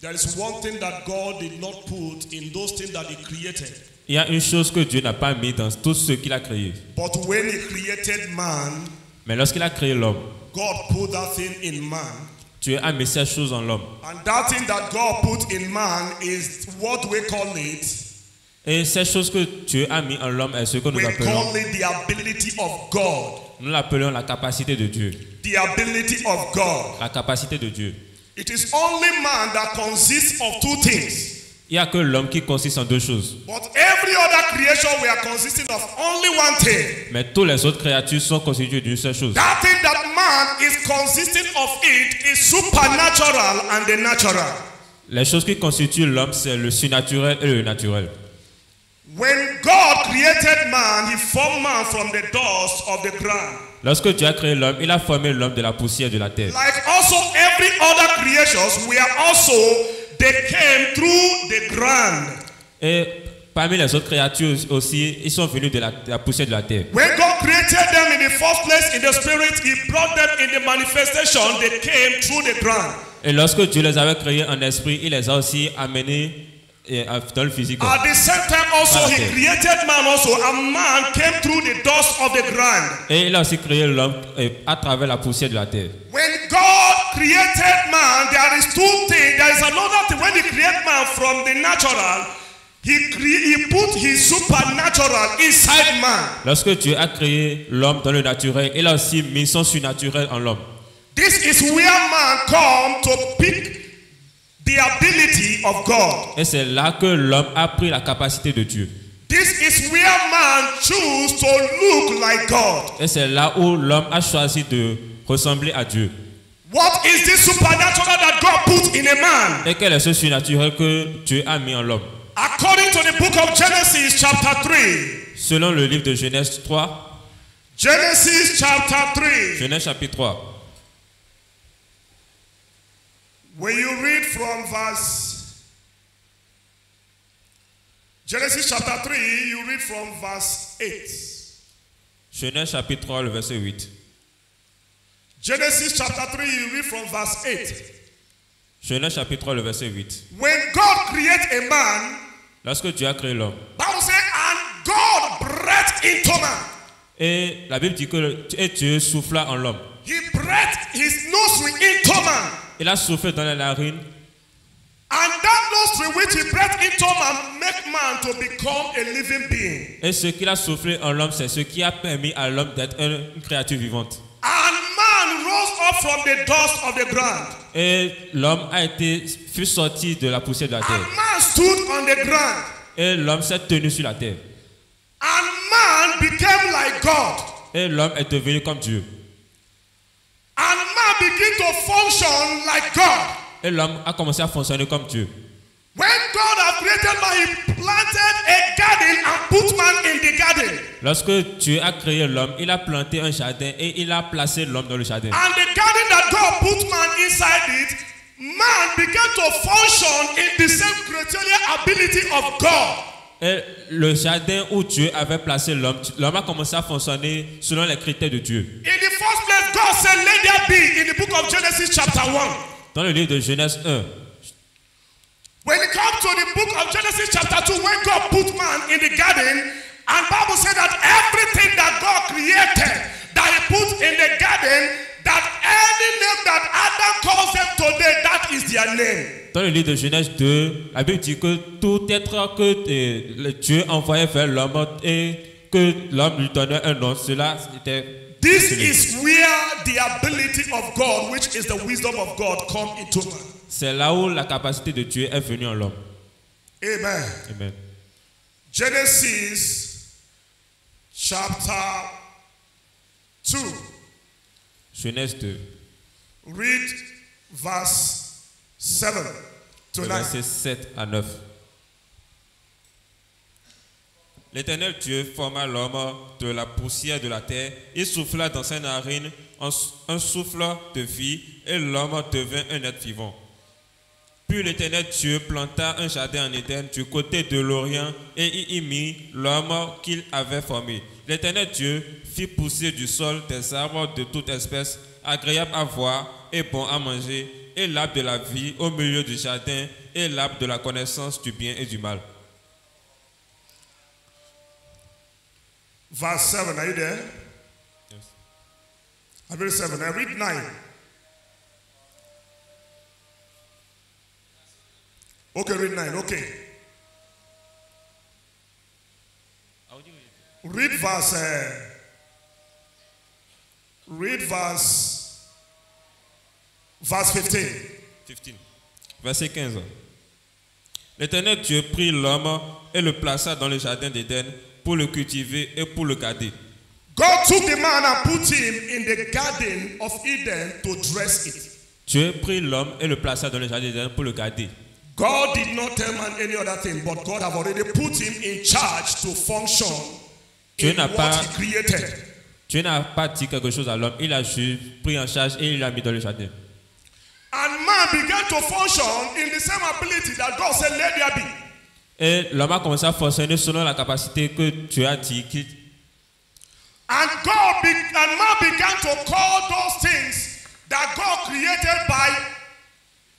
There is one thing that God did not put in those things that He created. Il y a une chose que Dieu n'a pas mis dans tout ce qu'il a créé. But when He created man, Mais lorsqu'il a créé l'homme, God put that thing in man. Dieu a mis cette chose en l'homme. And that thing that God put in man is what we call it. Et cette chose que Dieu a mis en l'homme est ce que nous We appelons, call it the ability of God. nous l'appelons la capacité de Dieu. The ability of God. La capacité de Dieu. It is only man that consists of two things. Il n'y a que l'homme qui consiste en deux choses. But every other creation we are consisting of only one thing. Mais toutes les autres créatures sont constituées d'une seule chose. That thing that man is consisting of it is supernatural and the natural. Les choses qui constituent l'homme, c'est le surnaturel et le naturel. When God created man, He formed man from the dust of the ground. Lorsque Dieu a créé l'homme, il a formé l'homme de la poussière de la terre. Like also every other creations, we are also, they came through the ground. Et parmi les autres créatures aussi, ils sont venus de la poussière de la terre. When God created them in the first place in the spirit, He brought them in the manifestation, they came through the ground. Et lorsque Dieu les avait créés en esprit, il les a aussi amenés dans le physique. At the same time also, He created man also, and man came through the dust of the ground. Et il a aussi créé l'homme à travers la poussière de la terre. When God created man, there is two things. There is another thing. When He created man from the natural, He put His supernatural inside man. Lorsque Dieu a créé l'homme dans le naturel, il a aussi mis son surnaturel en l'homme. This is where man come to pick the ability of God. Et c'est là que l'homme a pris la capacité de Dieu. This is where man choose to look like God. Et c'est là où l'homme a choisi de ressembler à Dieu. What is this supernatural that God put in a man? Et quel est ce surnaturel que Dieu a mis en l'homme? According to the book of Genesis chapter 3. Selon le livre de Genèse 3. Genesis chapter 3. Genèse chapitre 3. When you read from verse Genesis chapter 3, you read from verse 8. Genèse chapitre 3, le verset 8. Genesis chapter 3, you read from verse 8. Genèse chapitre 3, le verset 8. When God created a man, lorsque Dieu a créé l'homme, Bible says, and God breathed into man. Et la Bible dit que Dieu souffla en l'homme. He breathed his nostril into man. Il a soufflé dans les narines. And that nostril which he breathed into man make man to become a living being. Et ce qu'il a soufflé en l'homme, c'est ce qui a permis à l'homme d'être une créature vivante. And man rose up from the dust of the ground. Et l'homme fut sorti de la poussière de la terre. And man stood on the ground. Et l'homme s'est tenu sur la terre. And man became like God. Et l'homme est devenu comme Dieu. And man began to function like God. Et l'homme a commencé à fonctionner comme Dieu. When God had created man, He planted a garden and put man in the garden. Lorsque Dieu a créé l'homme, il a planté un jardin et il a placé l'homme dans le jardin. And the garden that God put man inside it, man began to function in the same criteria ability of God. Et le jardin où Dieu avait placé l'homme, l'homme a commencé à fonctionner selon les critères de Dieu. In the first place, God said, let there be, in the book of Genesis chapter 1. Dans le livre de Genèse 1. When it comes to the book of Genesis chapter 2, when God put man in the garden, and Bible said that everything that God created, that He put in the garden, that any name that Adam calls them today, that is their name. Dans le livre de Genèse 2, la Bible dit que tout être que Dieu envoyait vers l'homme et que l'homme lui donnait un nom, cela était... This is where the ability of God, which is the wisdom of God, come into man. C'est là où la capacité de Dieu est venue en l'homme. Amen. Amen. Genesis chapter 2. Genèse 2. Read verse 7 to 9. Versets 7 à 9. L'Éternel Dieu forma l'homme de la poussière de la terre. Il souffla dans ses narines un souffle de vie et l'homme devint un être vivant. Puis l'Éternel Dieu planta un jardin en Éden du côté de l'Orient et y mit l'homme qu'il avait formé. L'Éternel Dieu fit pousser du sol des arbres de toute espèce, agréables à voir et bons à manger, et l'arbre de la vie au milieu du jardin et l'arbre de la connaissance du bien et du mal. Verse 7, are you there? Yes. I read 7. I read 9. Okay, read 9. Okay. Read verse 15. 15. Verset 15. L'Éternel Dieu prit l'homme et le plaça dans le jardin d'Éden pour le cultiver et pour le garder. God took the man and put him in the garden of Eden to dress it. Dieu prit l'homme et le plaça dans le jardin d'Éden pour le garder. God did not tell man any other thing, but God have already put him in charge to function in what he created. Dieu n'a pas dit quelque chose à l'homme, il a juste pris en charge et il l'a mis dans le jardin. And man began to function in the same ability that God said, let there be. Et l'homme a commencé à fonctionner selon la capacité que Dieu a dit. And man began to call those things that God created by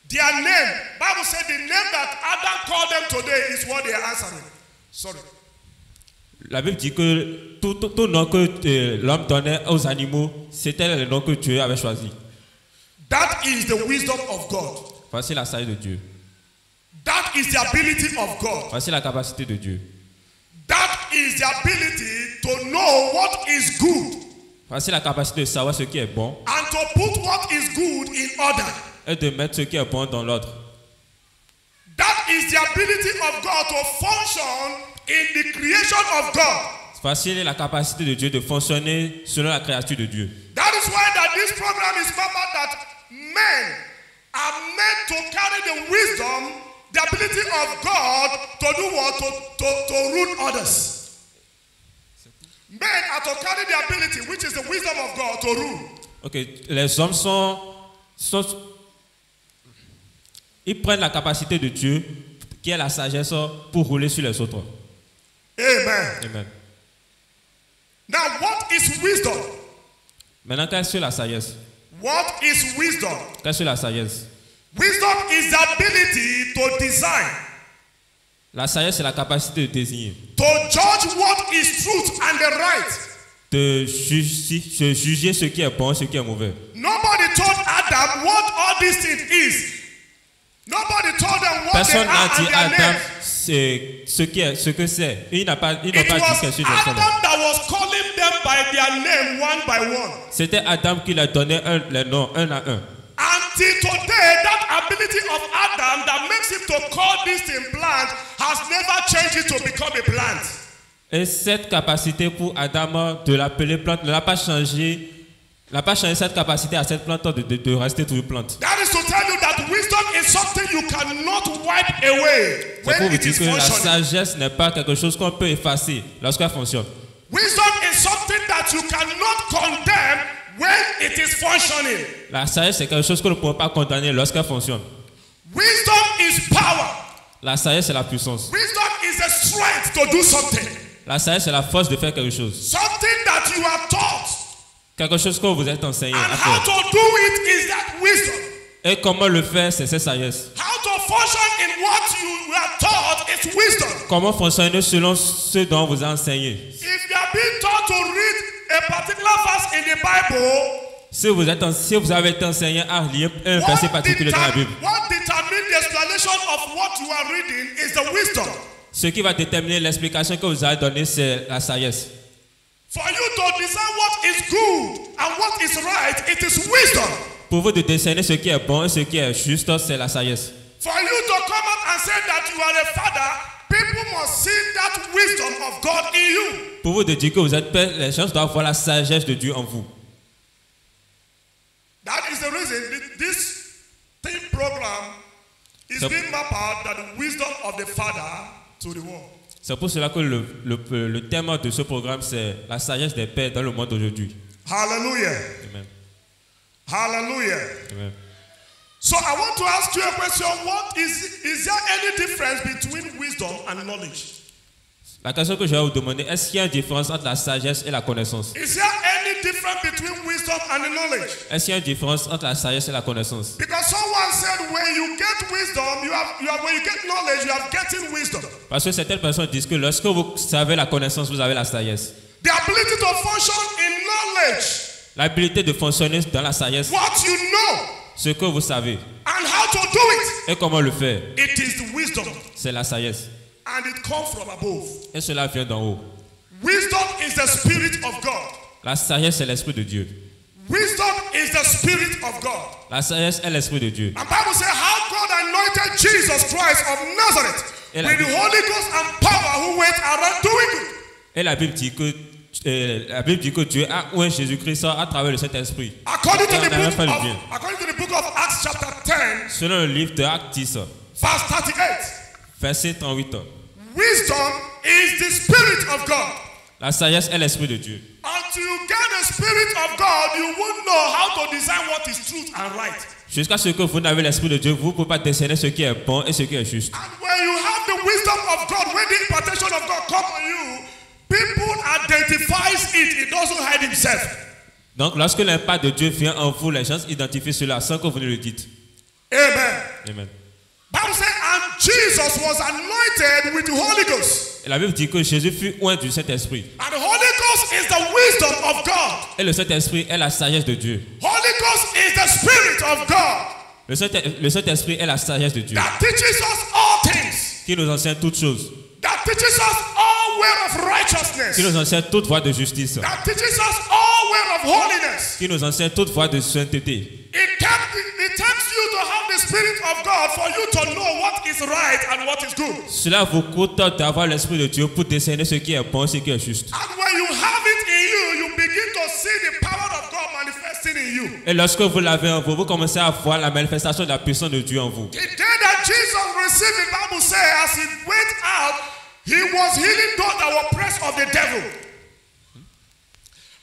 their name. Bible said the name that Adam called them today is what they are answering. Sorry. La Bible dit que tout nom que l'homme donnait aux animaux, c'était le nom que Dieu avait choisi. That is the wisdom of God. Voici la sagesse de Dieu. That is the ability of God. Voici la capacité de Dieu. That is the ability to know what is good. Voici la capacité de savoir ce qui est bon. And to put what is good in order. Et de mettre ce qui est bon dans l'ordre. That is the ability of God to function in the creation of God. Voici la capacité de Dieu de fonctionner selon la créature de Dieu. That is why that this program is about that men are meant to carry the wisdom, the ability of God to do what? To rule others. Men are to carry the ability, which is the wisdom of God, to rule. Ok, les hommes ils prennent la capacité de Dieu, qui est la sagesse, pour rouler sur les autres. Amen. Amen. Now, what is wisdom? Maintenant, qu'est-ce que la sagesse? What is wisdom? Qu'est-ce que la sagesse? Wisdom is the ability to design. La sagesse, c'est la capacité de désigner. To judge what is truth and the right. De juger ce qui est bon, ce qui est mauvais. Nobody told Adam what all these things is. Nobody told them what Personne they n'a are dit and their Adam names. ce que c'est. Ils n'ont pas dit It quelque was chose de Adam ça. that was calling them by their name one by one. C'était Adam qui leur donnait les noms un à un. Until today, that ability of Adam that makes him to call this thing plant has never changed it to become a plant. Et cette capacité pour Adam de l'appeler plante ne l'a pas changé. N'a pas changé cette capacité à cette plante de rester toujours plante. That is to tell you that wisdom is something you cannot wipe away C'est pour when vous it dire is que la functioning. sagesse n'est pas quelque chose qu'on peut effacer lorsqu'elle fonctionne. Wisdom is something that you cannot condemn when it is functioning. La sagesse, c'est quelque chose que nous ne pouvons pas condamner lorsqu'elle fonctionne. Wisdom is power. La sagesse, c'est la puissance. Wisdom is the strength to do something. La sagesse, c'est la force de faire quelque chose. Something that you are taught. Quelque chose que vous êtes enseigné And à how faire. to do it is that wisdom. Et comment le faire, c'est cette sagesse. How to function in what you are taught is wisdom. Comment fonctionner selon ce dont vous a enseigné. If you are being taught to read a particular verse in the Bible, Si vous avez été enseigné à lire un verset particulier dans la Bible, what determines the explanation of what you are reading is the wisdom. ce qui va déterminer l'explication que vous avez donnée, c'est la sagesse. For you to decide what is good and what is right, it is wisdom. Pour vous de discerner ce qui est bon et ce qui est juste, c'est la sagesse. For you to come out and say that you are a father, people must see that wisdom of God in you. Pour vous de dire que vous êtes père, les gens doivent voir la sagesse de Dieu en vous. That is the reason this theme program is being mapped out that the wisdom of the Father to the world. C'est pour cela que le thème de ce programme, c'est la sagesse des pères dans le monde d'aujourd'hui. Hallelujah. Amen. Hallelujah. Amen. So I want to ask you a question. Is there any difference between wisdom and knowledge? La question que je vais vous demander, est-ce qu'il y a une différence entre la sagesse et la connaissance? Is there any difference between wisdom and knowledge? Est-ce qu'il y a une différence entre la sagesse et la connaissance? Because someone said when you get wisdom, when you get knowledge, you are getting wisdom. Parce que certaines personnes disent que lorsque vous savez la connaissance, vous avez la sagesse. The ability to function in knowledge. L'habilité de fonctionner dans la sagesse, What you know ce que vous savez and how to do it. et comment le faire, It is the wisdom. c'est la sagesse. And it comes from above. Et cela vient d'en haut. Wisdom is the Spirit of God. La sagesse, c'est l'Esprit de Dieu. Wisdom is the Spirit of God. La sagesse est l'Esprit de Dieu. And Bible says how God anointed Jesus Christ of Nazareth Et la with the Bible- Holy Ghost and power who went around doing good. Et la Bible dit que Dieu a oint Jésus-Christ à travers le Saint-Esprit. According to Et the on avait book fait le of, bien. according to the book of Acts chapter 10, Selon le livre de Actes 10, verse 38, verset 38. wisdom is the Spirit of God. La sagesse est l'Esprit de Dieu. Until you get the Spirit of God, you won't know how to discern what is truth and right. Jusqu'à ce que vous n'avez l'Esprit de Dieu, vous ne pouvez pas discerner ce qui est bon et ce qui est juste. And when you have the wisdom of God, when the impartation of God comes on you, people identifies it. It doesn't hide himself. Donc, lorsque l'impact de Dieu vient en vous, les gens identifient cela sans que vous ne le dites. Amen. Amen. Bible says, and Jesus was anointed with the Holy Ghost. Et la Bible dit que Jésus fut oint du Saint-Esprit. And the Holy Ghost is the wisdom of God. Et le Saint-Esprit est la sagesse de Dieu. Holy Ghost is the Spirit of God Le Saint-Esprit est la sagesse de Dieu that teaches us all things. qui nous enseigne toutes choses, That teaches us all way of righteousness. qui nous enseigne toute voie de justice, That teaches us all way of holiness. qui nous enseigne toute voie de sainteté. It takes you to have the Spirit of God for you to know what is right and what is good. Cela vous coûte d'avoir l'Esprit de Dieu pour discerner ce qui est bon et ce qui est juste. And when you have it in you, you begin to see the power of God manifesting in you. Et lorsque vous l'avez en vous, vous commencez à voir la manifestation de la puissance de Dieu en vous. The day that Jesus received it, the Bible says, as he went out, he was healing those that were oppressed of the devil.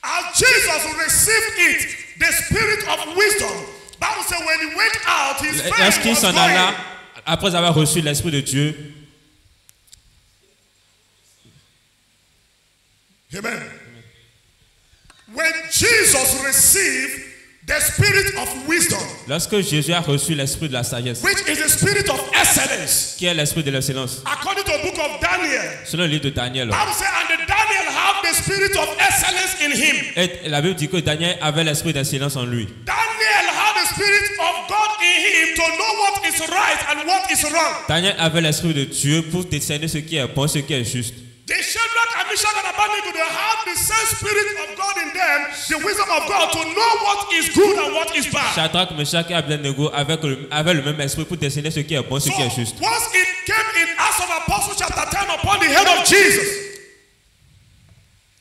As Jesus received it, the spirit of wisdom, Bible says when he went out, his fame Lorsqu'il was s'en going. alla, après avoir reçu l'Esprit de Dieu, Amen. When Jesus received the spirit of wisdom, lorsque Jésus a reçu l'Esprit de la sagesse, which is the spirit of excellence, qui est l'Esprit de l'excellence, according to the book of Daniel, selon le livre de Daniel, Bible says, and Daniel have the spirit of excellence in him. et la Bible dit que Daniel avait l'Esprit d'excellence en lui. Daniel had the spirit of God in him to know what is right and what is wrong. Daniel avait l'Esprit de Dieu pour discerner ce qui est bon, ce qui est juste. The Shadrach and Meshach and Abednego, they have the same spirit of God in them, the wisdom of God to know what is good and what is bad. Shadrach, Meshach et Abednego avaient le même esprit pour discerner ce qui est bon, ce So qui est juste. once it came in Acts of Apostles chapter 10 upon the head of Jesus,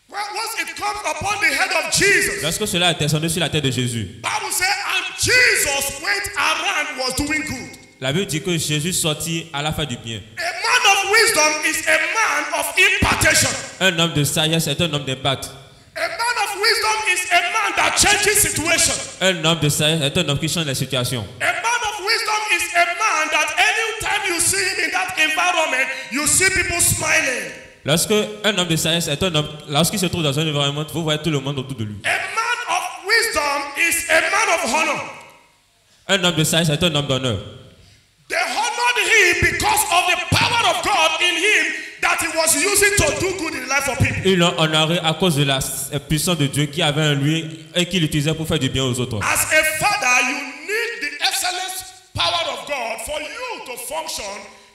well, once it comes upon the head of Jesus, Lorsque cela est descendu sur la tête de Jésus, Bible says, and Jesus went around was doing good. la Bible dit que Jésus sortit à la fin du bien. A man of wisdom is a man of impartation. Un homme de sagesse est un homme d'impact. A man of wisdom is a man that changes situation. Un homme de sagesse est un homme qui change les situations. A man of wisdom is a man that anytime you see him in that environment, you see people smiling. Lorsque un homme de sagesse est un homme, lorsqu'il se trouve dans un environnement, vous voyez tout le monde autour de lui. A man of wisdom is a man of honor. Un homme de sagesse est un homme d'honneur. They honored him because of the power of God in him that he was using to do good in the life of people. Ils l'ont honoré à cause de la puissance de Dieu qui avait en lui et qu'il utilisait pour faire du bien aux autres. As a father, you need the excellence power of God for you to function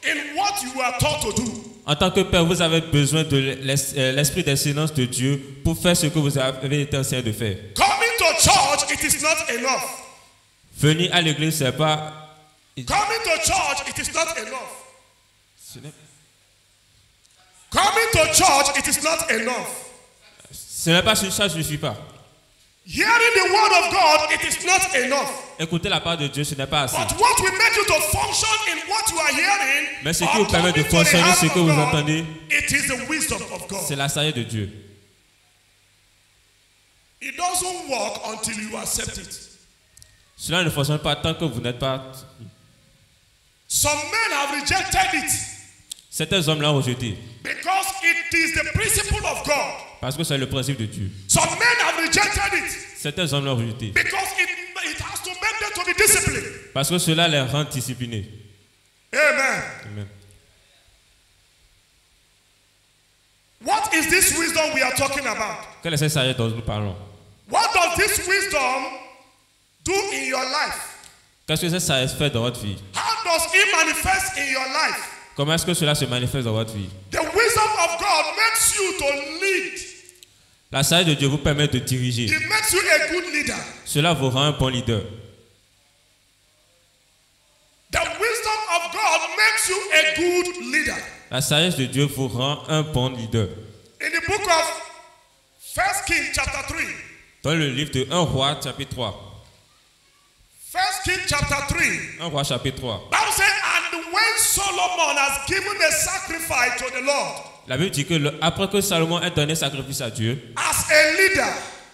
in what you are taught to do. En tant que père, vous avez besoin de l'esprit d'excellence de Dieu pour faire ce que vous avez été enseigné de faire. Coming to church, it is not enough. Venir à l'église, c'est pas. Coming to church, it is not enough. Coming to church, it is not enough. Ce n'est pas ça, ne suffit pas. Hearing the word of God, it is not enough. Écouter la parole de Dieu, ce n'est pas assez. But what will make you to function in what you are hearing, Mais ce qui vous permet de fonctionner, ce que vous entendez, it is the wisdom of God. c'est la sagesse de Dieu. It doesn't work until you accept it. Cela ne fonctionne pas tant que vous n'êtes pas. Some men have rejected it. Certains hommes l'ont rejeté. Because it is the principle of God. Parce que c'est le principe de Dieu. Some men have rejected it. Certains hommes l'ont rejeté. Because it has to make them to be disciplined. Parce que cela les rend disciplinés. Amen. Amen. What is this wisdom we are talking about? Quelle est cette sagesse dont nous parlons? What does this wisdom do in your life? Qu'est-ce que cette sagesse fait dans votre vie? How does it manifest in your life? Comment est-ce que cela se manifeste dans votre vie? The wisdom of God makes you to lead. La sagesse de Dieu vous permet de diriger. It makes you a good leader. Cela vous rend un bon leader. The wisdom of God makes you a good leader. La sagesse de Dieu vous rend un bon leader. In the book of 1 Kings chapter 3. Dans le livre de 1 Roi chapitre 3. 1 Kings chapter 3. 1 Roi chapitre 3. Bible says, and when Solomon has given a sacrifice to the Lord. La Bible dit que après que Salomon ait donné sacrifice à Dieu, As a leader.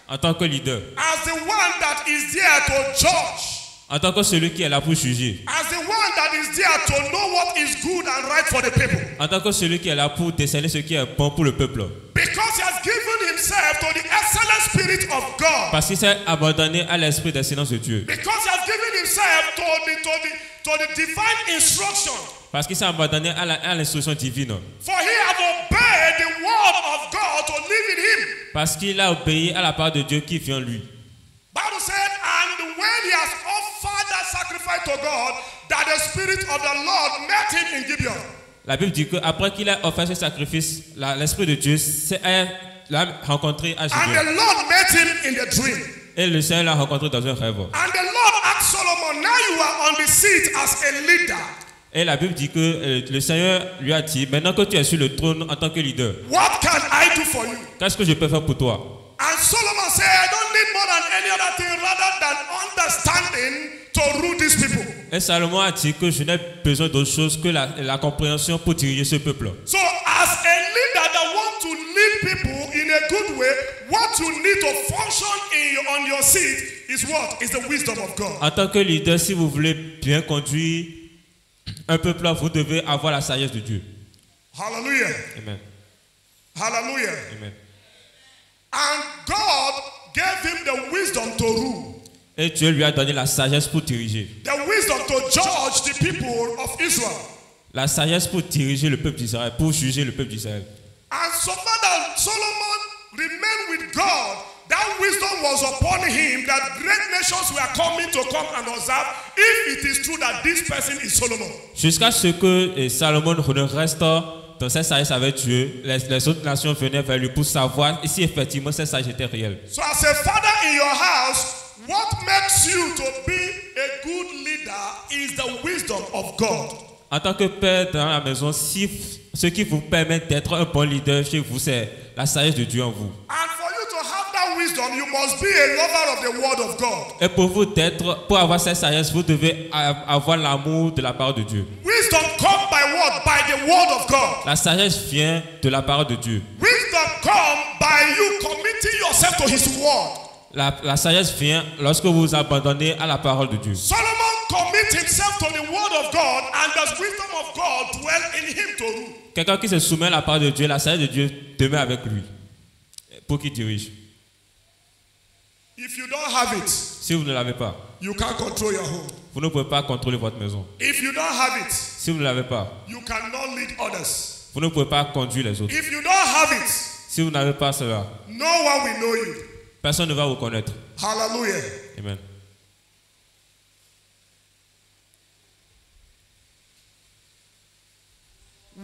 en tant que leader, As the one that is there to judge. en tant que celui qui est là pour juger, As the one that is there to know what is good and right for the people. en tant que celui qui est là pour décerner ce qui est bon pour le peuple, Because he has given himself to the excellent spirit of God. parce qu'il s'est abandonné à l'esprit d'excellence de Dieu, Because he has given himself to the divine instruction. parce qu'il s'est abandonné à l'instruction divine, For he have obeyed the word of God to live in him. parce qu'il a obéi à la part de Dieu qui vient en lui. Bible said, and when he has offered that sacrifice to God, that the spirit of the Lord met him in Gibeon. La Bible dit qu'après qu'il a offert ce sacrifice, l'esprit de Dieu l'a rencontré à And Gibeon. the Lord met him in the dream. Et le Seigneur l'a rencontré dans un rêve. And the Lord asked Solomon, now you are on the seat as a leader. Et la Bible dit que le Seigneur lui a dit, maintenant que tu es sur le trône en tant que leader, What can I do for you? qu'est-ce que je peux faire pour toi? And Solomon said, I don't need more than any other thing rather than understanding to rule these people. Et Salomon a dit que je n'ai besoin d'autre chose que la compréhension pour diriger ce peuple. So as a leader that wants to lead people in a good way, what you need to function on your seat is what? Is the wisdom of God. En tant que leader, si vous voulez bien conduire un peuple, vous devez avoir la sagesse de Dieu. Hallelujah. Amen. Hallelujah. Amen. And God gave him the wisdom to rule. Et Dieu lui a donné la sagesse pour diriger. The wisdom to judge the people of Israel. La sagesse pour diriger le peuple d'Israël, pour juger le peuple d'Israël. And so far that Solomon remained with God, that wisdom was upon him that great nations were coming to come and observe if it is true that this person is Solomon. Jusqu'à ce que Salomon ne reste dans cette sagesse avec Dieu, les autres nations venaient vers lui pour savoir si effectivement cette sagesse était réelle. So as a father in your house, what makes you to be a good leader is the wisdom of God. En tant que père dans la maison, ce qui vous permet d'être un bon leader chez vous, c'est la sagesse de Dieu en vous. And for you to have that wisdom, you must be a lover of the word of God. Et pour avoir cette sagesse, vous devez avoir l'amour de la parole de Dieu. Wisdom comes by what? By the word of God. La sagesse vient de la parole de Dieu. Wisdom comes by you committing yourself to his word. La sagesse vient lorsque vous vous abandonnez à la parole de Dieu. Solomon commits himself to the word of God, and the wisdom of God dwell in him to rule. Quelqu'un qui se soumet à la parole de Dieu, la sagesse de Dieu demeure avec lui pour qu'il dirige. If you don't have it, Si vous ne l'avez pas, you can't control your home. vous ne pouvez pas contrôler votre maison. If you don't have it, Si vous ne l'avez pas, you cannot lead others. vous ne pouvez pas conduire les autres. If you don't have it, Si vous n'avez pas cela, no one will know you. personne ne va vous connaître. Hallelujah. Amen.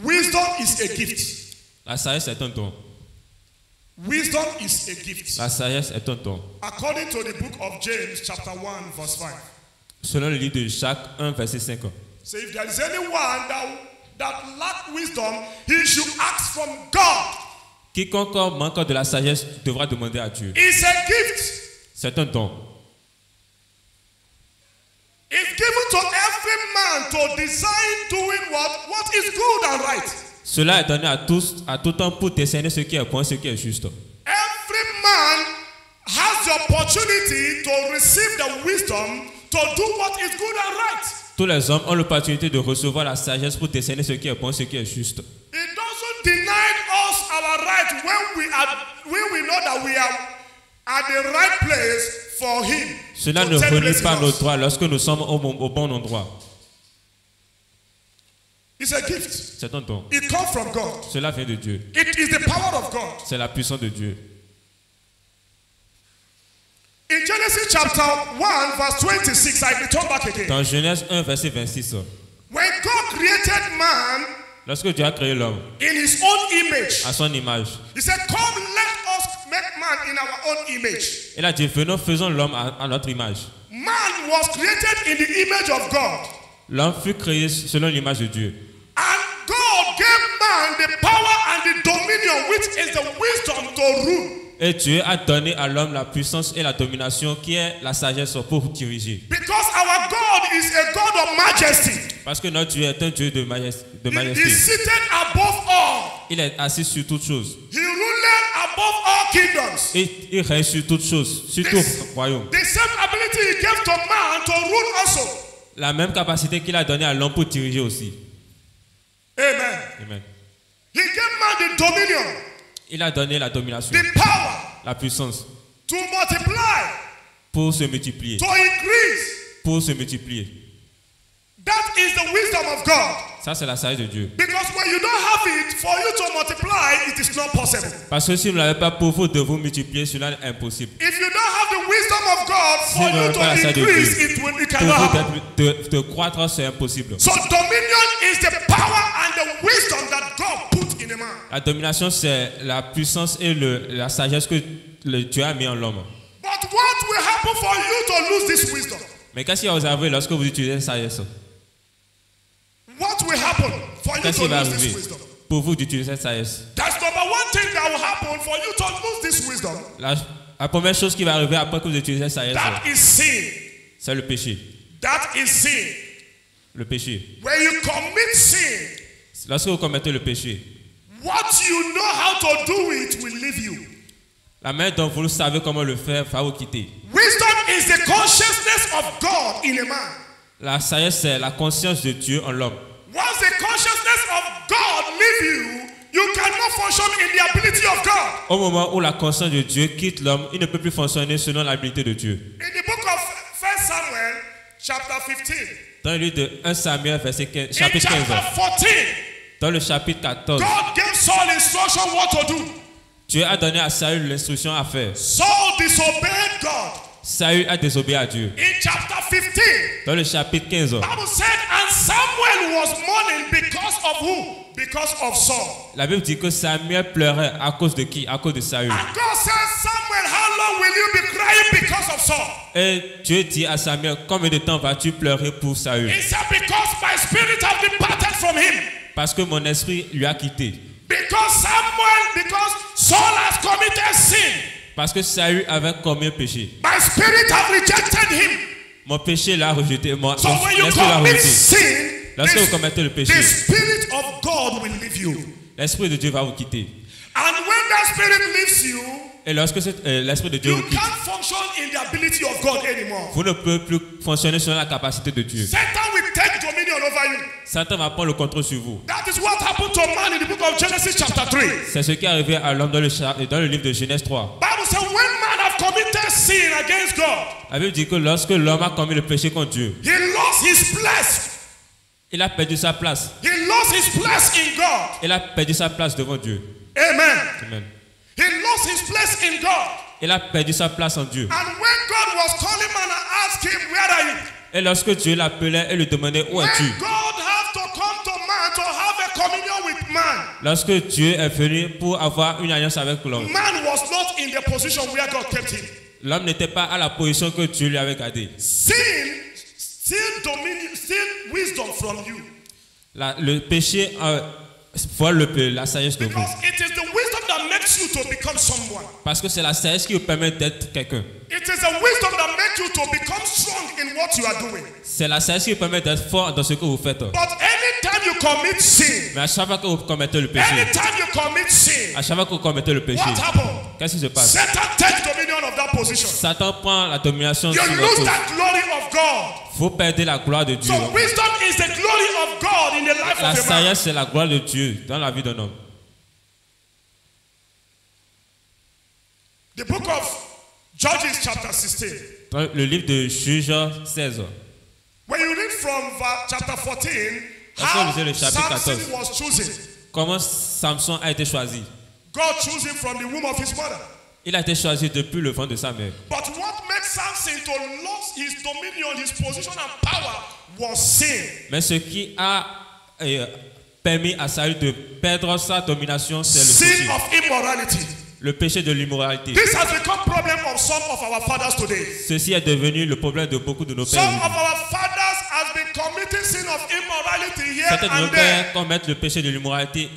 Wisdom is a gift. La sagesse est un don. Wisdom is a gift. La sagesse est un don. According to the book of James, chapter 1, verse 5. Selon le livre de Jacques 1, verset 5. So if there is anyone that lack wisdom, he should ask from God. Quiconque manque de la sagesse devra demander à Dieu. It's a gift. C'est un don. It's given to every man to design doing what is good and right. Cela est donné à tous, à tout temps pour décerner ce qui est bon, ce qui est juste. Every man has the opportunity to receive the wisdom to do what is good and right. Tous les hommes ont l'opportunité de recevoir la sagesse pour décerner ce qui est bon, ce qui est juste. It doesn't denied us our right when we know that we are at the right place for him. Cela to ne take renie place in pas nos us. droits lorsque nous sommes au bon endroit. It's a gift. C'est un don. It comes from God. Cela vient de Dieu. It is the power of God. C'est la puissance de Dieu. In Genesis chapter 1 verse 26, I return back again. Dans Genèse 1, verset 26, When God created man lorsque Dieu a créé l'homme in his own image, à son image, he said, come let us make man in our own image. il a dit, venons, faisons l'homme à notre image. Man was created in the image of God. L'homme fut créé selon l'image de Dieu. And God gave man the power and the dominion, which is the wisdom to rule. Et Dieu a donné à l'homme la puissance et la domination qui est la sagesse pour diriger. Because our God is a God of majesty. Parce que notre Dieu est un Dieu de majesté. He's seated above all. Il est assis sur toutes choses. He ruled above all kingdoms. Et il règne sur toutes choses, sur tout royaume. The same ability he gave to man to rule also. La même capacité qu'il a donnée à l'homme pour diriger aussi. Amen. Amen. He gave man the dominion, Il a donné la domination, the power la puissance to multiply, pour se multiplier. to increase. Pour se multiplier. That is the wisdom of God. Ça, c'est la sagesse de Dieu. Because when you don't have it, for you to multiply, it is not possible. Parce que si vous n'avez pas pour vous de vous multiplier, cela est impossible. If you don't have the wisdom of God, Si for vous you n'avez pas la to sagesse de increase, Dieu, it pour cannot happen. vous de croître, c'est impossible. So dominion is the power and the wisdom that God put in a man. La domination, c'est la puissance et la sagesse que Dieu a mis en l'homme. But what will happen for you to lose this wisdom? Mais qu'est-ce qui va vous arriver lorsque vous utilisez la sagesse? What will happen for you Qu'est-ce to qui va lose arriver this wisdom? pour vous d'utiliser cette sagesse? That's number one thing that will happen for you to lose this wisdom. La première chose qui va arriver après que vous utilisez cette sagesse, That is sin. c'est le péché. That is sin. Le péché. When you commit sin, Lorsque vous commettez le péché, what you know how to do it will leave you. la manière dont vous savez comment le faire va vous quitter. Wisdom is the consciousness of God in a man. La sagesse, c'est la conscience de Dieu en l'homme. Once the consciousness of God leave you, you cannot function in the ability of God. Au moment où la conscience de Dieu quitte l'homme, il ne peut plus fonctionner selon l'habilité de Dieu. In the book of 1 Samuel, chapter 15, Dans le livre de 1 Samuel, verset 15, in chapitre 15, chapter 14, dans le chapitre 14, God gave Saul instruction what to do. Dieu a donné à Saül l'instruction à faire. Saul disobeyed God. Saül a désobéi à Dieu. In chapter 15, Dans le chapitre 15, Bible said, and Samuel was mourning because of who? Because of Saul. la Bible dit que Samuel pleurait à cause de qui? À cause de Saül. And God said, Samuel, how long will you be crying because of Saul? Et Dieu dit à Samuel, combien de temps vas-tu pleurer pour Saül? He said, because my spirit have departed from him. Parce que mon esprit lui a quitté. Because Saul has committed sin. Parce que Saül avait commis un péché. My spirit have rejected him. Mon péché l'a rejeté. Mon So when you esprit l'a commit rejeté. sin, Lorsque vous commettez le péché, the spirit of God will leave you. l'esprit de Dieu va vous quitter. And when that spirit leaves you, Et lorsque l'esprit de Dieu you vous quitte, can't function in the ability of God anymore. vous ne pouvez plus fonctionner selon la capacité de Dieu. Satan will take dominion over you. Satan va prendre le contrôle sur vous. That is what happened to man in the book of Genesis chapter 3. C'est ce qui est arrivé à l'homme dans le livre de Genèse 3. Bible says when man have committed sin against God, La Bible dit que lorsque l'homme a commis le péché contre Dieu, he lost his place. il a perdu sa place. He lost his place in God. Il a perdu sa place devant Dieu. Amen. Amen. He lost his place in God. Il a perdu sa place en Dieu. And when God was calling man and asked him, where are you? Et lorsque Dieu l'appelait et lui demandait où es-tu, When God have to come to man to have a communion with man, lorsque Dieu est venu pour avoir une alliance avec l'homme, man was not in the position where God kept him. l'homme n'était pas à la position que Dieu lui avait gardée. Sin, still dominion, still wisdom from you. Le péché vole la sagesse de vous. Because it is the wisdom that makes you to become someone. Parce que c'est la sagesse qui vous permet d'être quelqu'un. It is the wisdom that makes you to become strong in what you are doing. C'est la sagesse qui vous permet d'être fort dans ce que vous faites. But anytime you commit sin, Mais à chaque fois que vous commettez le péché, anytime you commit sin, à chaque fois que vous commettez le péché, what happens? qu'est-ce qui se passe? Satan takes dominion of that position. Satan prend la domination You sur lose votre vie. that glory of God. Vous perdez la gloire de Dieu. So wisdom is the glory of God in the life La of a man. sagesse, c'est la gloire de Dieu dans la vie d'un homme. The book of Judges chapter 16. Dans le livre de Juges 16, When you read from chapter 14, Lorsque vous lisez le how chapitre Samson 14. was chosen. comment Samson a été choisi. God chose him from the womb of his mother. Il a été choisi depuis le ventre de sa mère. But what makes Samson to lose his dominion, his position and power was sin. Mais ce qui a permis à Saül de perdre sa domination, c'est le Sin péché. of immorality. Le péché de l'immoralité. This has become problem of some of our fathers today. Ceci est devenu le problème de beaucoup de nos pères. Some of aujourd'hui. our fathers has been committing sin of immorality here Certains de nos and there. pères commettent le péché de l'immoralité.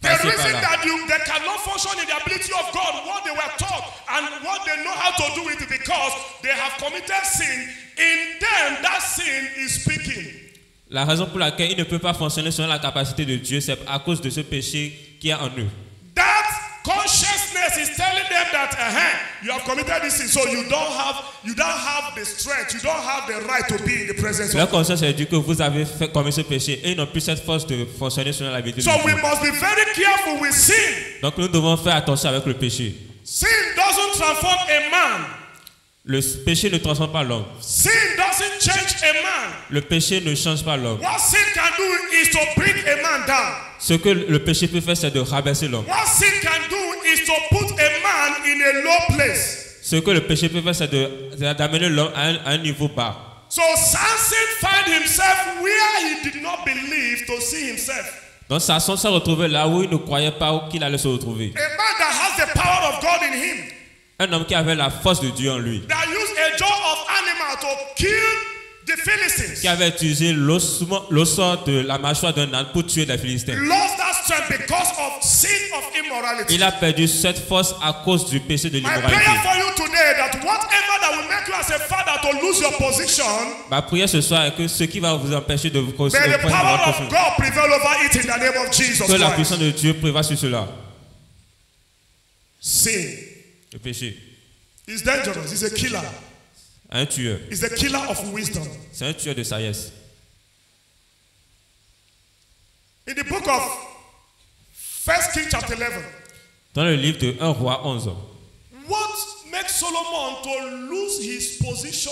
The Passez par reason là. that they cannot function in the ability of God, what they were taught and what they know how to do it, because they have committed sin. In them, that sin is speaking. La raison pour laquelle ils ne peuvent pas fonctionner selon la capacité de Dieu, c'est à cause de ce péché qui est en eux. That consciousness is telling them that you have committed this sin, so you don't have the strength, you don't have the right to be in the presence Leur of God. conscience est dit que vous avez commis ce péché et ils n'ont plus cette force de fonctionner selon la vérité de So we Dieu. must be very careful with sin. Donc nous devons faire attention avec le péché. Sin doesn't transform a man. Le péché ne transforme pas l'homme. Sin doesn't change a man. Le péché ne change pas l'homme. What sin can do is to bring a man down. Ce que le péché peut faire, c'est de rabaisser l'homme. What sin can do is to put a man in a low place. Ce que le péché peut faire, c'est d'amener l'homme à un niveau bas. So Samson found himself where he did not believe to see himself. Donc Samson s'est retrouvé là où il ne croyait pas qu'il allait se retrouver. A man that has the power of God in him, Un homme qui avait la force de Dieu en lui. that used a jaw of animal to kill the Philistines, Qui avait utilisé l'os de la mâchoire d'un âne pour tuer les Philistins. lost that strength because of sin of immorality. Il a perdu cette force à cause du péché de My prayer l'immoralité. for you today that whatever that will make you as a father to lose your position, Ma prière ce soir est que ce qui va vous empêcher de vous may the construire, power of God prevail over it in the name of Jesus que la Christ. puissance de Dieu prévaut sur cela. Sin Le péché. is dangerous. It's a killer. Un tueur. It's a killer of wisdom. C'est un tueur de sagesse. In the book of 1 Kings chapter 11, Dans le livre de 1 roi 11, what makes Solomon to lose his position,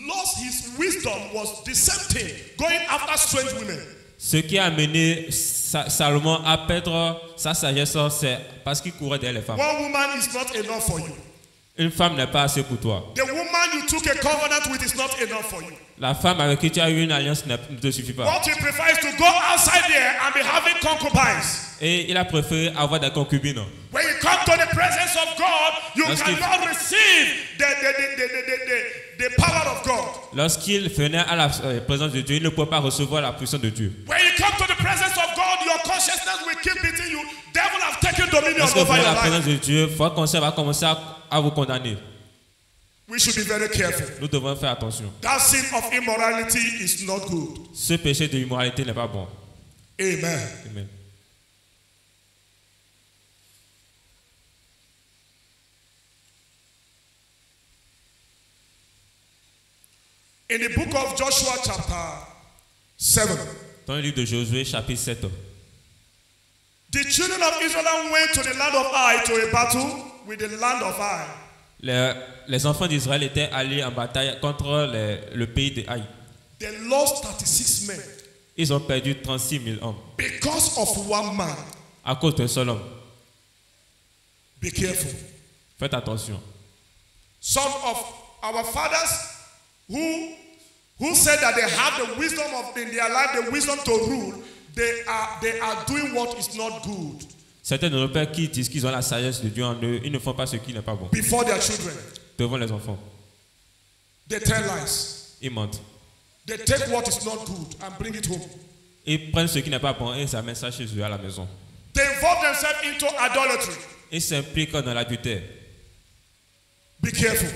lost his wisdom, was the same thing, going after strange women. ce qui a amené Salomon à perdre sa sagesse, c'est parce qu'il courait derrière les femmes. One woman is not enough for you. Une femme n'est pas assez pour toi. The woman you took a covenant with is not enough for you. La femme avec qui tu as eu une alliance ne te suffit pas. What you prefer is to go outside there and be having concubines. Et il a préféré avoir des concubines. When you come to the presence of God, you Lorsqu'il- cannot receive the power of God. Lorsqu'il venait à la présence de Dieu, il ne pouvait pas recevoir la puissance de Dieu. When you come to the presence of God, your consciousness will keep beating you. Devil have taken dominion Lorsque vous over venez à your la présence life. de Dieu, votre conscience va commencer à vous condamner. We should be very careful. Nous devons faire attention. That sin of immorality is not good. Ce péché de l'immoralité n'est pas bon. Amen. Amen. In the book of Joshua chapter 7, Dans le livre de Josué, chapitre 7, the children of Israel went to the land of Ai to a battle with the land of Ai. les enfants d'Israël étaient allés en bataille contre le pays de Haï. They lost 36 men Ils ont perdu 36 000 hommes because of one man. à cause d'un seul homme. Be careful. Faites attention. Some of our fathers who said that they have the wisdom of in their life, the wisdom to rule, they are doing what is not good Certains de nos pères qui disent qu'ils ont la sagesse de Dieu en eux, ils ne font pas ce qui n'est pas bon before their children. devant les enfants. They tell lies. Ils mentent. They take what is not good and bring it home. Ils prennent ce qui n'est pas bon et ils amènent ça chez eux à la maison. They involve themselves into idolatry. Ils s'impliquent dans l'adultère. Be careful.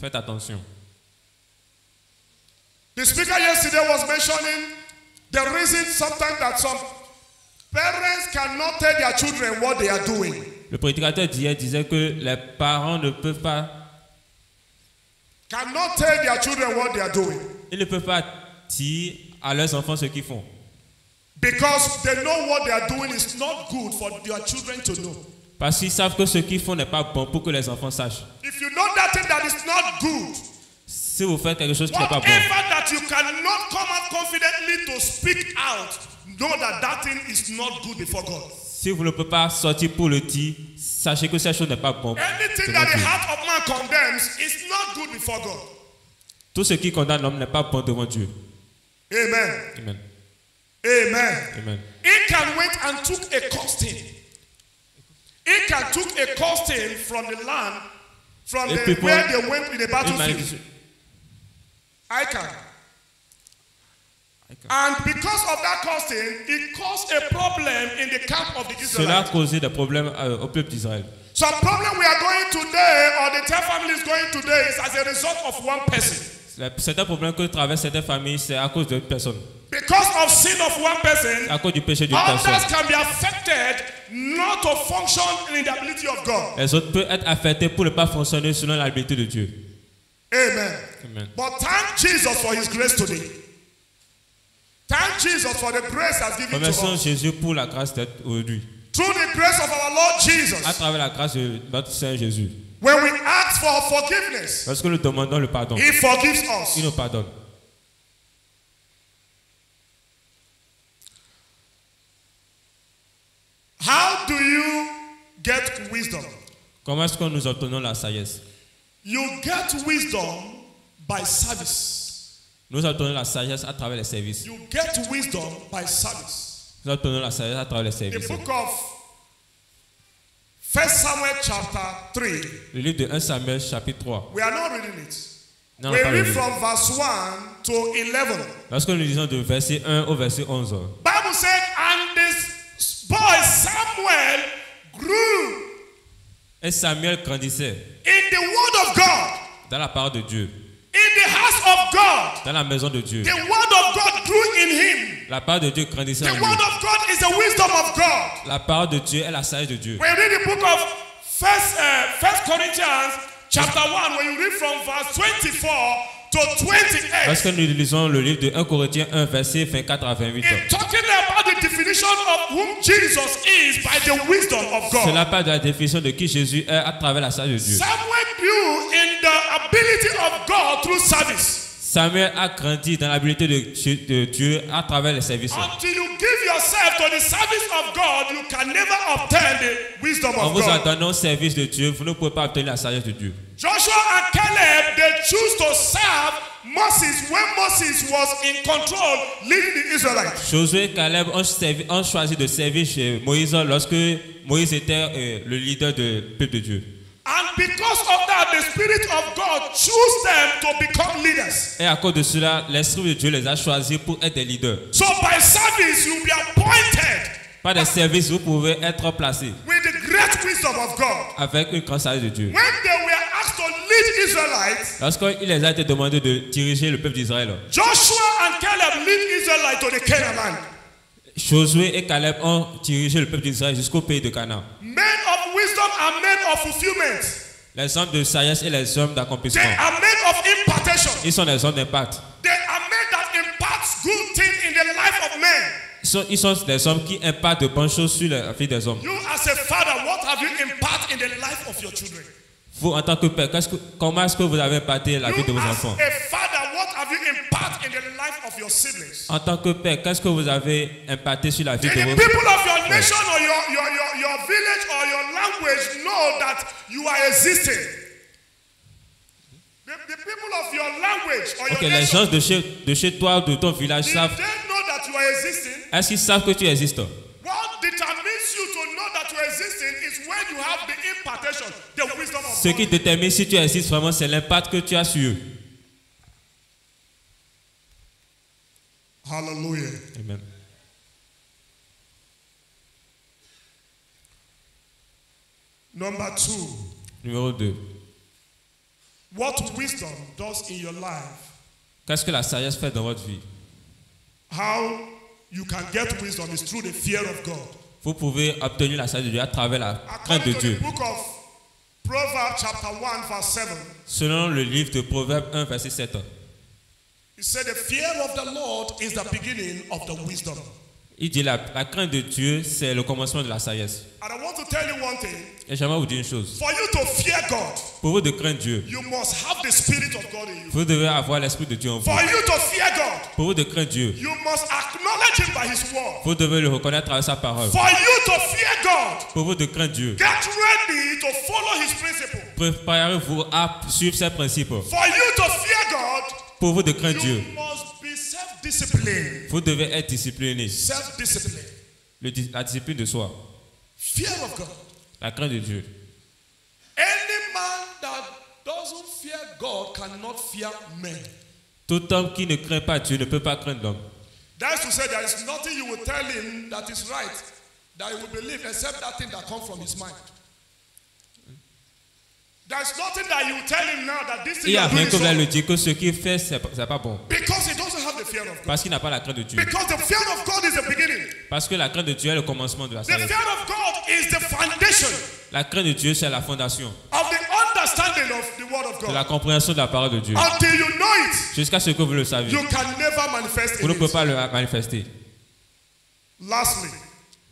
Faites attention. The speaker yesterday was mentioning the reason sometimes that some parents cannot tell their children what they are doing. Le prédicateur d'hier disait que les parents ne peuvent pas, Cannot tell their children what they are doing ils ne peuvent pas dire à leurs enfants ce qu'ils font. because they know what they are doing is not good for their children to know. Parce qu'ils savent que ce qu'ils font n'est pas bon pour que les enfants sachent. If you know that thing that is not good, Si vous faites quelque chose qui n'est pas bon, whatever that you cannot come out confidently to speak out, know that that thing is not good before God. si vous ne pouvez pas sortir pour le dire, sachez que cette chose n'est pas bon. Anything devant that the Dieu. heart of man condemns is not good before God. Tout ce qui condamne l'homme n'est pas bon devant Dieu. Amen. Amen. Amen. Amen. Achan went and took a costing. Achan took a costing from the land, from Et the, people- where they went in the Une battlefield. malédiction. Achan. And because of that costing, it caused a problem in the camp of the Cela a Israelites. causé des problèmes au peuple d'Israël. Some problem we are going today, or the entire family is going today, is as a result of one person. Certains problèmes que traversent certaines familles, c'est à cause d'une personne. Because of sin of one person, À cause du péché d'une others personne. can be affected not to function in the ability of God. Les autres peuvent être affectés pour ne pas fonctionner selon l'habilité de Dieu. Amen. Amen. But thank Jesus for his grace today. Thank Jesus for the grace has given to Remercions us. Jésus pour la grâce d'être aujourd'hui. Through the grace of our Lord À Jesus, travers la grâce de notre Seigneur Jésus. when we ask for forgiveness, Lorsque nous demandons le pardon, he forgives il us. nous pardonne. How do you get wisdom? Comment est-ce que nous obtenons la sagesse? You get wisdom by service. Nous obtenons la sagesse à travers les services. You get wisdom by service. Nous obtenons la sagesse à travers les The services. book of 1 Samuel chapter 3. Le livre de 1 Samuel chapitre 3. We are not reading it. Non, We pas le read livre. from verse 1 to 11. Lorsque nous lisons de verset 1 au verset 11, Bible said, and this boy Samuel grew et Samuel grandissait in the word of God, dans la parole de Dieu, in the house of God. dans la maison de Dieu. The word of God grew in him. La parole de Dieu grandissait The en lui. word of God is the wisdom of God. La parole de Dieu est la sagesse de Dieu. We read the book of First Corinthians chapter 1, when you read from verse 24 to 28, Lorsque nous lisons le livre de 1 Corinthiens 1, verset 24 à 28, it's talking about the definition of whom Jesus is by the wisdom of God. cela parle de la définition de qui Jésus est à travers la sagesse de Dieu. Samuel grew in the ability of God through service. Samuel a grandi dans l'habilité de Dieu à travers les services. Until you give yourself to the service of God, you can never obtain the wisdom En of vous God. attendant au service de Dieu, vous ne pouvez pas obtenir la sagesse de Dieu. Joshua and Caleb, they choose to serve Moses when Moses was in control, leading the Israelites. Josué et Caleb ont choisi de servir chez Moïse lorsque Moïse était le leader du peuple de Dieu. And because of that, the Spirit of God chose them to become leaders. Et à cause de cela, l'Esprit de Dieu les a choisis pour être des leaders. So by service, you'll be appointed Par des services, vous pouvez être placés with the great wisdom of God. avec une grande sagesse de Dieu. When they were asked to lead Israelites, Lorsqu'il les a été demandé de diriger le peuple d'Israël, Joshua and Caleb lead Israelites to the Canaan land. Josué et Caleb ont dirigé le peuple d'Israël jusqu'au pays de Canaan. Men of wisdom are men of fulfillment. Les hommes de sagesse et les hommes They d'accomplissement. are men of impartation. Ils sont des hommes d'impact. They are men that imparts good things in the life of men. Ils sont des hommes qui impactent de bonnes choses sur la vie des hommes. You as a father, what have you imparted in the life of your children? Vous, en tant que père, comment est-ce que vous avez impacté la vie de You vos as enfants? a father, what have you imparted in the life of your siblings? En tant que père, qu'est-ce que vous avez impacté sur la vie And de the vos people of your nation or your village or your language know that you are existing. The people of your language or your Ok, les nation, gens de chez toi, de ton village did savent. they know that you are existing? Est-ce qu'ils savent que tu existes? What determines you to know that you are existing is when you have the impartation, the wisdom of Ce qui God. détermine si tu existes vraiment, c'est l'impact que tu as sur eux. Hallelujah. Amen. Number 2, Numéro 2. what wisdom does in your life, Qu'est-ce que la sagesse fait dans votre vie? how you can get wisdom is through the fear of God. Vous pouvez obtenir la sagesse de Dieu à travers la crainte de According to the Dieu. book of Proverbs chapter 1 verse 7, Selon le livre de Proverbes 1, verset 7. it said the fear of the Lord is the beginning of the wisdom. Il dit la crainte de Dieu, c'est le commencement de la sagesse. And I want to tell you one thing. Et j'aimerais vous dire une chose. For you to fear God, Pour vous de craindre Dieu, you must have the Spirit of God in you. vous devez avoir l'Esprit de Dieu en vous. For you to fear God, Pour vous de craindre Dieu, you must acknowledge Him by His word. vous devez le reconnaître à sa parole. For you to fear God, Pour vous de craindre Dieu, get ready to follow His principle. préparez-vous à suivre ses principes. For you to fear God, Pour vous de craindre Dieu, you must be self-disciplined. vous devez être discipliné. Self-discipline. La discipline de soi, Fear of God. la crainte de Dieu. Any man that doesn't fear God cannot fear men. Tout homme qui ne craint pas Dieu ne peut pas craindre l'homme. That is to say, there is nothing you will tell him that is right, that he will believe, except that thing that comes from his mind. There is nothing that you will tell him now that this Il thing n'y a you are doing rien is que vous allez wrong. lui dire que ce qu'il fait, c'est pas bon. Because he doesn't have the fear of God. Parce qu'il n'a pas la crainte de Dieu. Because the fear of God is the beginning. Parce que la crainte de Dieu est le commencement de la The sagesse. fear of God is the foundation La crainte de Dieu, c'est la fondation of the understanding of the word of de la God. compréhension de la parole de Dieu. Until you know it, Jusqu'à ce que vous le saviez. you can never manifest Vous ne in pouvez it. pas le manifester. Lastly,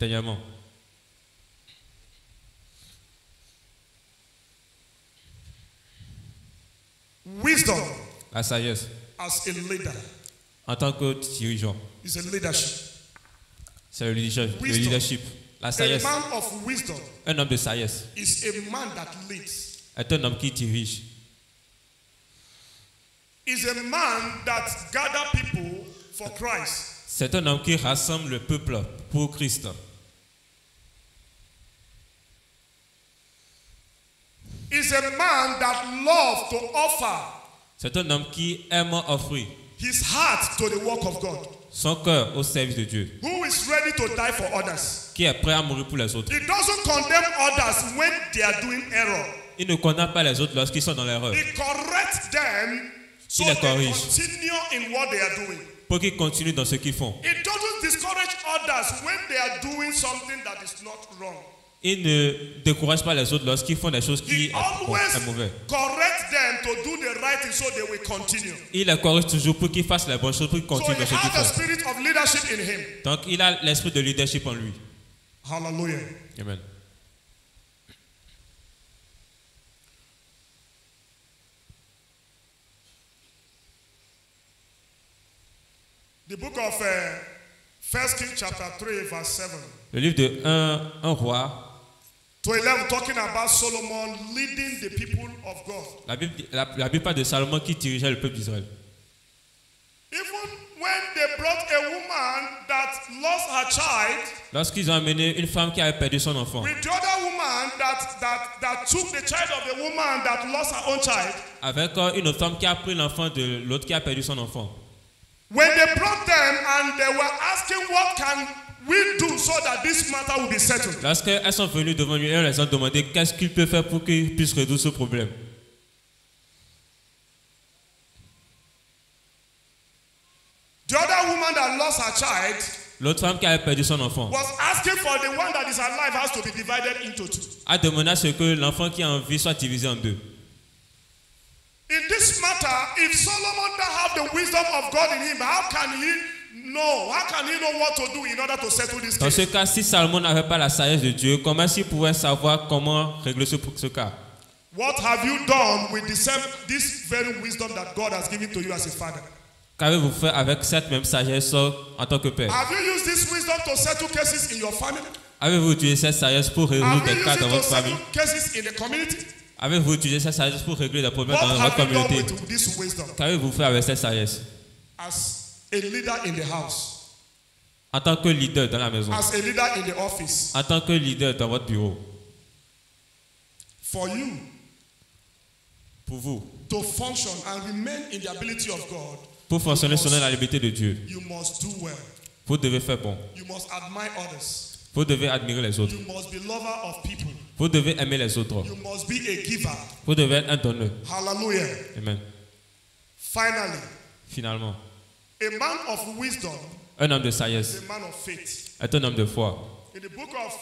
Dernièrement, wisdom la sagesse, as a leader en tant que dirigeant, is a leadership. c'est le leadership. Le Wisdom. leadership. La A sagesse. man of wisdom Un homme de sagesse is a man that leads. est un homme qui dirige. Is a man that gather people for Christ. C'est un homme qui rassemble le peuple pour Christ. Is a man that loves to offer C'est un homme qui aime offrir his heart to the work of God. son cœur au service de Dieu, Who is ready to die for others. qui est prêt à mourir pour les autres. He doesn't condemn others when they are doing error. Il ne condamne pas les autres lorsqu'ils sont dans l'erreur, He corrects them so Il les they corrige. continue in what they are doing. pour qu'ils continuent dans ce qu'ils font. He doesn't discourage others when they are doing something that is not wrong. Il ne décourage pas les autres lorsqu'ils font des choses qui He sont always mauvaises. corrects them to do the right thing so they will continue. Il les corrige toujours pour qu'ils fassent les bonnes choses, pour qu'ils So continuent he dans ce qu'ils has the font. spirit of leadership in him. Donc il a l'esprit de leadership en lui. Hallelujah. Amen. The book of 1 Kings chapter 3 verse 7 Le livre de 1 roi, to 11 talking about Solomon leading the people of God. la Bible parle de Salomon qui dirigeait le peuple d'Israël. Even when they brought a woman that lost her child Lorsqu'ils ont amené une femme qui avait perdu son enfant, with the other woman that took the child of the woman that lost her own child, avec une autre femme qui a pris l'enfant de l'autre qui a perdu son enfant. when they brought them and they were asking what can we do so that this matter will be settled, Lorsqu'elles sont venues devant lui, elles les ont demandé qu'est-ce qu'il peut faire pour qu'il puisse résoudre ce problème. the other woman that lost her child L'autre femme qui avait perdu son enfant was asking for the one that is alive has to be divided into two. a demandé à ce que l'enfant qui est en vie soit divisé en deux. In this matter, if Solomon don't have the wisdom of God in him, how can he know what to do in order to settle this Dans ce case? cas, si Salomon n'avait pas la sagesse de Dieu, comment est-il pouvait savoir comment régler ce cas? What have you done with this very wisdom that God has given to you as a father? Qu'avez-vous fait avec cette même sagesse en tant que père? Have you used this wisdom to settle cases in your family? Avez-vous utilisé cette sagesse pour résoudre Have des you cas used dans it to votre famille? settle cases in the community? Avez-vous utilisé cette sagesse pour régler des problèmes What dans votre have you done communauté? with this wisdom Qu'avez-vous fait avec cette sagesse? as a leader in the house, En tant que leader dans la maison, as a leader in the office? en tant que leader dans votre bureau, For you pour vous, to function and remain in the ability of God, pour fonctionner selon la liberté de Dieu, you must do well. vous devez faire bon. You must admire others. Vous devez admirer les autres. You must be lover of people. Vous devez aimer les autres. You must be a giver. Vous devez être un donneur. Hallelujah. Amen. Finally, Finalement, a man of wisdom un homme de is sagesse a man of faith. est un homme de foi. In the book of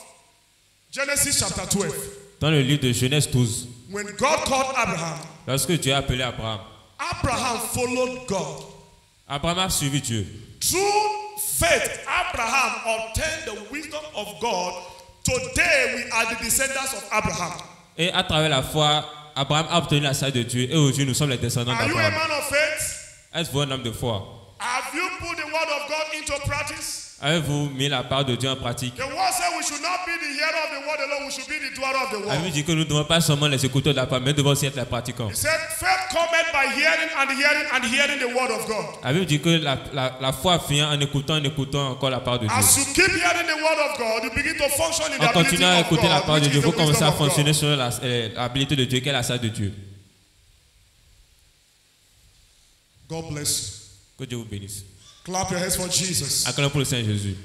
Genesis chapter 12, Dans le livre de Genèse 12, when God called Abraham, lorsque Dieu a appelé Abraham, Abraham followed God. Abraham a suivi Dieu. Through faith Abraham obtained the wisdom of God. Today we are the descendants of Abraham. Et à travers la foi, Abraham a obtenu la sagesse de Dieu. Et aujourd'hui, nous sommes les descendants Are you a d'Abraham. man of faith? Êtes-vous un homme de foi? Have you put the word of God into practice? Avez-vous mis la part de Dieu en pratique? The word said we should not be the hearer of the word alone, we should be the doer of the La Bible word. dit que nous ne devons pas seulement les écouteurs de la parole, mais nous devons aussi être les pratiquants. He said, faith cometh by hearing and hearing and hearing the word of God. La Bible dit que la foi vient en écoutant encore la parole de Dieu. As you keep hearing the word of God, you begin to function in the En ability continuant à of écouter la God, parole de which Dieu, is vous the commencez wisdom à of fonctionner God. selon l'habilité de Dieu, qui est la sagesse de Dieu. God bless you. Que Dieu vous bénisse. Clap your hands for Jesus. Acclamons pour le Seigneur Jésus.